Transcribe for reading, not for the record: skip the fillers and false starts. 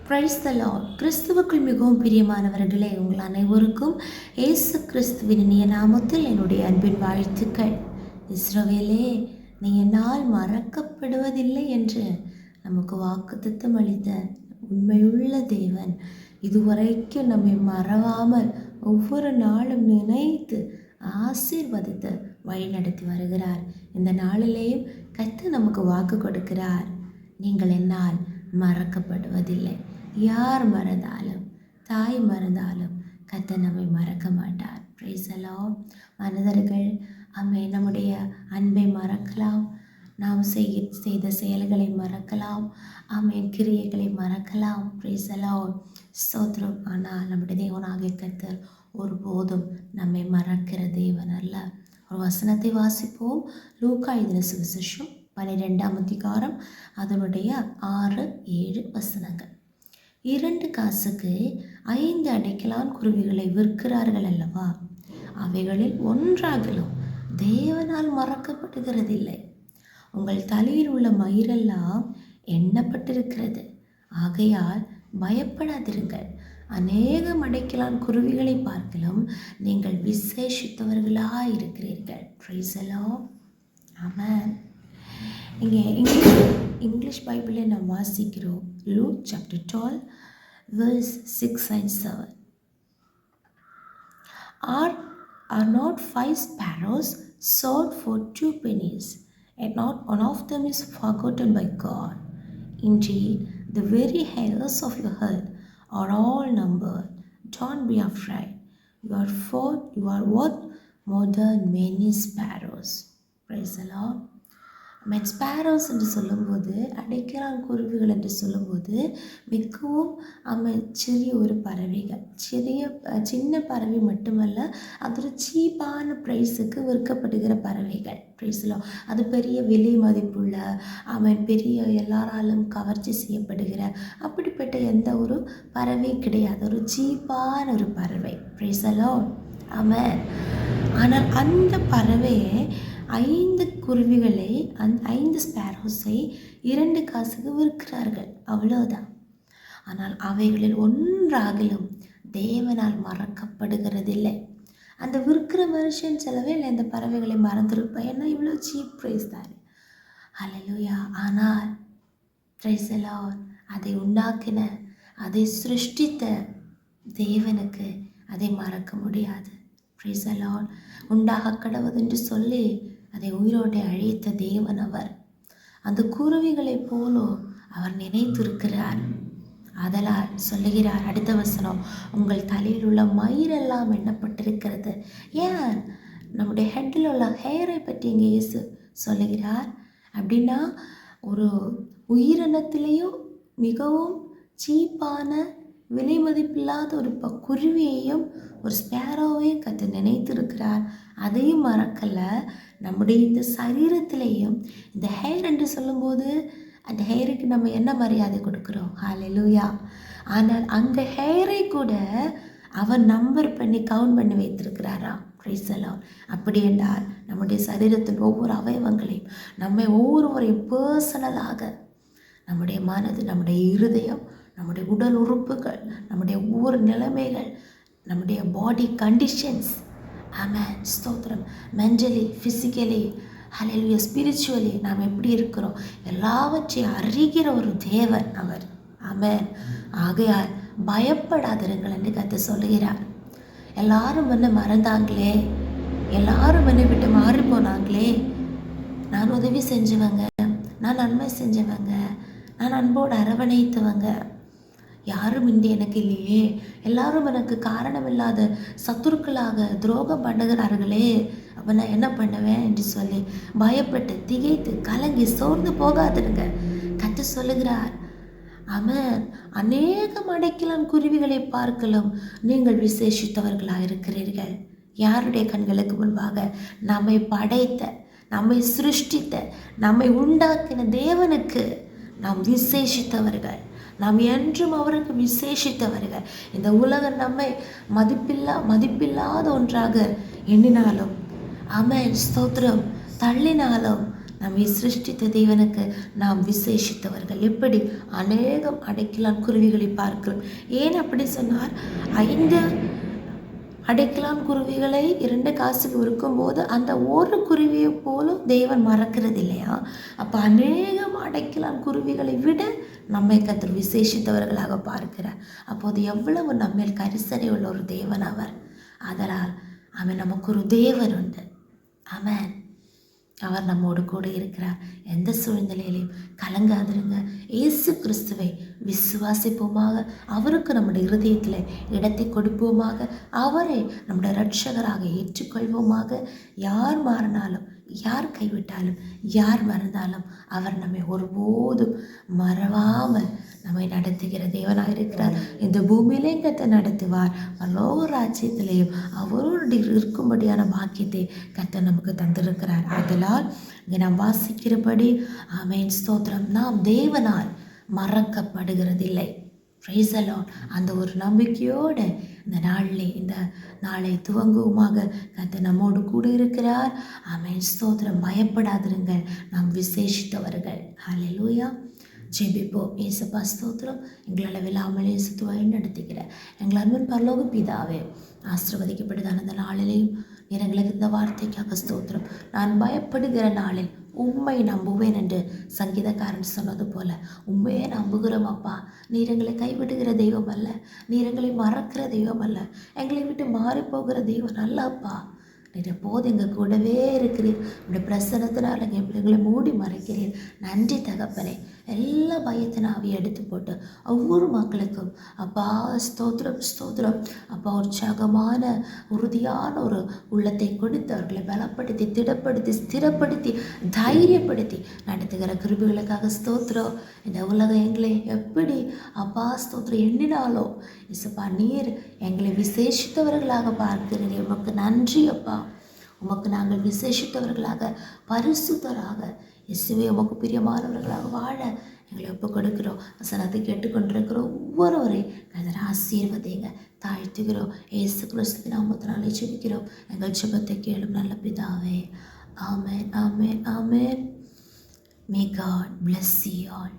Praise the Lord. கிறிஸ்துவுக்குள் மிகவும் பிரியமானவர்களே, உங்கள் அனைவருக்கும் இயேசு கிறிஸ்துவின் இனிய நாமத்தில் என்னுடைய அன்பின் வாழ்த்துக்கள். இஸ்ரவேலே, நீ என்னால் மறக்கப்படுவதில்லை என்று நமக்கு வாக்குத்தத்தம் அளித்த உண்மையுள்ள தேவன் இதுவரைக்கும் நம்மை மறவாமல் ஒவ்வொரு நாளும் நினைத்து ஆசீர்வதித்து வழிநடத்தி வருகிறார். இந்த நாளிலேயும் கர்த்தர் நமக்கு வாக்கு கொடுக்கிறார், நீங்கள் என்னால் மறக்கப்படுவதில்லை. யார் மறந்தாலும், தாய் மறந்தாலும் கர்த்தர் நம்மை மறக்க மாட்டார். Price the Lord. மனிதர்கள் நம்முடைய அன்பை மறக்கலாம், நாம் செய்த செயல்களை மறக்கலாம், கிரியைகளை மறக்கலாம். Price the Lord. ஸ்தோத்திரம். ஆனால் நம்முடைய தேவனாகிய கர்த்தர் ஒருபோதும் நம்மை மறக்கிற தேவன் அல்ல. ஒரு வசனத்தை வாசிப்போம். லூக்கா எழுதின சுவிசேஷம் 12ஆம் அதிகாரம் அதனுடைய 6-7 வசனங்கள். 2 காசுக்கு 5 அடைக்கலான் குருவிகளை விற்கிறார்கள் அல்லவா? அவைகளில் ஒன்றாகலும் தேவனால் மறக்கப்படுகிறதில்லை. உங்கள் தலையில் உள்ள மயிரெல்லாம் எண்ணப்பட்டிருக்கிறது. ஆகையால் பயப்படாதிருங்கள். அநேகம் அடைக்கலான் குருவிகளை பார்க்கலும் நீங்கள் விசேஷித்தவர்களாக இருக்கிறீர்கள். Praise the Lord. ஆமென். இங்கே இங்கிலீஷ் பைபிளில் நாம் வாசிக்கிறோம். Luke chapter 12 verse 6 and 7. Are not 5 sparrows sold for 2 pennies, and not one of them is forgotten by God? Indeed, the very hairs of your head are all numbered. Don't be afraid. You are worth more than many sparrows. Praise the Lord. Sparrows என்று சொல்லும்போது, அடைக்கலான் குருவிகள் என்று சொல்லும்போது மிகவும் சிறிய ஒரு பறவைகள், சின்ன பறவை மட்டுமல்ல, அது ஒரு சீப்பான ப்ரைஸுக்கு விற்கப்படுகிற பறவைகள். ப்ரைஸில் அது பெரிய விலை மதிப்புள்ள பெரிய எல்லாராலும் கவர்ச்சி செய்யப்படுகிற அப்படிப்பட்ட எந்த ஒரு பறவை கிடையாது. ஒரு சீப்பான ஒரு பறவை. ப்ரைஸலோ ஆமென். ஆனால் அந்த பறவையை 5 குருவிகளை, 5 ஸ்பேரோஸை 2 காசுக்கு விற்கிறார்கள், அவ்வளோதான். ஆனால் அவைகளில் ஒன்றாகலும் தேவனால் மறக்கப்படுகிறதில்லை. அந்த விற்கிற மனுஷன் செலவே இல்லை, இந்த பறவைகளை மறந்துருப்பேன், ஏன்னா இவ்வளோ சீப் ப்ரைஸ் தான். ஹல்லேலூயா. ஆனால் பிரைஸ் தி லார்ட், அதை உண்டாக்கின, அதை சிருஷ்டித்த தேவனுக்கு அதை மறக்க முடியாது. Price the Lord. உண்டாக கடவுது என்று சொல்லி அதை உயிரோடு அழித்த தேவன் அவர். அந்த குருவிகளைப் போலும் அவர் நினைத்திருக்கிறார். அதனால் சொல்லுகிறார், அடுத்த வசனம், உங்கள் தலையில் உள்ள மயிரெல்லாம் எண்ணப்பட்டிருக்கிறது. ஏன் நம்முடைய ஹெட்டில் உள்ள ஹேரை பற்றி இங்கே இயேசு சொல்லுகிறார் அப்படின்னா, ஒரு உயிரினத்திலேயும் மிகவும் சீப்பான விலை மதிப்பில்லாத ஒரு குருவியையும் ஒரு ஸ்பேரோவையும் கர்த்தர் நினைத்திருக்கிறார். அதையும் மறக்கலை. நம்முடைய இந்த சரீரத்திலேயும் இந்த ஹேர் என்று சொல்லும்போது அந்த ஹேருக்கு நம்ம என்ன மரியாதை கொடுக்குறோம்? ஹல்லேலூயா. ஆனால் அந்த ஹேரை கூட அவர் நம்பர் பண்ணி கவுண்ட் பண்ணி வைத்திருக்கிறாராம். Price the Lord. அப்படி என்றால் நம்முடைய சரீரத்தின் ஒவ்வொரு அவயவங்களையும் நம்மை ஒவ்வொருவரையும் பர்சனலாக, நம்முடைய மனது, நம்முடைய இருதயம், நம்முடைய உடல் உறுப்புகள், நம்முடைய ஒவ்வொரு நிலைமைகள், நம்முடைய பாடி கண்டிஷன்ஸ், ஆமென், ஸ்தோத்திரம், மென்டலி, ஃபிசிக்கலி, ஹல்லேலூயா, ஸ்பிரிச்சுவலி நாம் எப்படி இருக்கிறோம் எல்லாவற்றையும் அறிகிற ஒரு தேவன் அவர். ஆமென். ஆகையால் பயப்படாதிருங்கள் என்று கர்த்தர் சொல்லுகிறார். எல்லாரும் மறந்தாங்களே, எல்லாரும் விட்டு மாறி போனாங்களே, நான் உதவி செஞ்சவங்க, நான் நன்மை செஞ்சவங்க, நான் அன்போடு அரவணைத்தவங்க, யாரும் இன்று எனக்கு இல்லையே, எல்லாரும் எனக்கு காரணமில்லாத சத்துருக்களாக துரோகம் பண்ணுகிறார்களே, அப்போ நான் என்ன பண்ணுவேன் என்று சொல்லி பயப்பட்டு திகைத்து கலங்கி சோர்ந்து போகாதிருங்க. கர்த்தர் சொல்லுகிறார், ஆமென், அநேகம் அடைக்கலான் குருவிகளை பார்க்கலும் நீங்கள் விசேஷித்தவர்களாக இருக்கிறீர்கள். யாருடைய கண்களுக்கு முன்பாக? நம்மை படைத்த, நம்மை சிருஷ்டித்த, நம்மை உண்டாக்கின தேவனுக்கு நாம் விசேஷித்தவர்கள். நாம் என்றும் அவருக்கு விசேஷித்தவர்கள். இந்த உலகம் நம்மை மதிப்பில்லாத ஒன்றாக எண்ணினாலும், ஆமென், ஸ்தோத்திரம், தள்ளினாலும் நம்மை சிருஷ்டித்த தேவனுக்கு நாம் விசேஷித்தவர்கள். எப்படி அநேகம் அடைக்கலான் குருவிகளை பார்க்கிறோம். ஏன் அப்படி சொன்னார்? 5 அடைக்கலான் குருவிகளை 2 காசுக்கு விற்கும்போது அந்த ஒரு குருவியை போலும் தேவன் மறக்கிறது இல்லையா? அப்போ அநேகம் அடைக்கலான் குருவிகளை விட நம்மை கர்த்தர் விசேஷித்தவர்களாக பார்க்கிறார். அப்போது எவ்வளவு நம்மேல் கரிசனை உள்ள ஒரு தேவன் அவர். அதனால் அவன் நமக்கு ஒரு தேவன் உண்டு. ஆமென். அவர் நம்மோடு கூட இருக்கிறார். எந்த சூழ்நிலையிலையும் கலங்காதிருங்க. இயேசு கிறிஸ்துவை விசுவாசிப்போமாக. அவருக்கு நம்முடைய இருதயத்தில் இடத்தை கொடுப்போமாக. அவரை நம்முடைய இரட்சகராக ஏற்றுக்கொள்வோமாக. யார் மாறினாலும், யார் கைவிட்டாலும், யார் மறந்தாலும் அவர் நம்மை ஒருபோதும் மறவாமல் நம்மை நடத்துகிற தேவனாக இருக்கிறார். இந்த பூமியிலே கர்த்தர் நடத்துவார். பரலோக ராஜ்யத்திலேயும் அவரோடு இருக்கும்படியான பாக்கியத்தை கர்த்தர் நமக்கு தந்திருக்கிறார். அதனால் இங்கே நாம் வாசிக்கிறபடி ஆமென் ஸ்தோத்திரம், நாம் தேவனால் மறக்கப்படுகிறதில்லை. Price the Lord. அந்த ஒரு நம்பிக்கையோடு இந்த நாளை துவங்குவோமாக. கர்த்தர் நம்மோடு கூட இருக்கிறார். ஆமென் ஸ்தோத்திரம். பயப்படாதிருங்கள், நாம் விசேஷித்தவர்கள். ஹல்லேலூயா. ஜெபிப்போம். இயேசுப்பா ஸ்தோத்திரம். எங்களால் விழாமல் இயேசு வழி நடத்துகிற எங்கள் அன்பின் பரலோக பிதாவே, ஆசீர்வதிக்கப்பட்டதான அந்த நாளிலேயும் எங்களுக்கு இந்த வார்த்தைக்காக ஸ்தோத்திரம். நான் பயப்படுகிற நாளில் உம்மை நம்புவேன் என்று சங்கீதக்காரன் சொன்னது போல உண்மையே நம்புகிறோம் அப்பா. நீர் எங்களை கைவிடுகிற தெய்வம் அல்ல, நீர் எங்களை மறக்கிற தெய்வம் அல்ல, எங்களை விட்டு மாறி போகிற தெய்வம் அல்ல அப்பா. நீர் எப்போது எங்கள் கூடவே இருக்கிறீர். உடைய பிரசனத்தினால் எங்களை மூடி மறைக்கிறீர். நன்றி தகப்பனே. எல்லா பயத்தின் ஆவியை எடுத்து போட்டு ஒவ்வொரு மக்களுக்கும் அப்பா ஸ்தோத்திரம் ஸ்தோத்திரம் அப்பா உற்சாகமான உறுதியான ஒரு உள்ளத்தை கொடுத்து அவர்களை பலப்படுத்தி திடப்படுத்தி ஸ்திரப்படுத்தி தைரியப்படுத்தி நடத்துகிற கிருபைகளுக்காக ஸ்தோத்திரம். இந்த உலகம் எங்களை எப்படி அப்பா ஸ்தோத்திரம் எண்ணினாலோ இசப்பா நீர் எங்களை விசேஷித்தவர்களாக பார்க்கிறீர். உமக்கு நன்றி அப்பா. உமக்கு நாங்கள் விசேஷித்தவர்களாக பரிசுத்தராக இயேசுவே உமக்கு பிரியமானவர்களாக வாழ எங்களை ஒப்பு கொடுக்கிறோம். வசனத்தை கேட்டுக்கொண்டிருக்கிறோம் ஒவ்வொருவரையும் கர்த்தர் ஆசீர்வதிங்க. தாழ்த்துகிறோம். இயேசு கிறிஸ்து நாமத்தினாலே ஜெபிக்கிறோம். எங்கள் ஜெபத்தை கேளும் நல்ல பிதாவே. ஆமென், ஆமென், ஆமென். May God bless you all.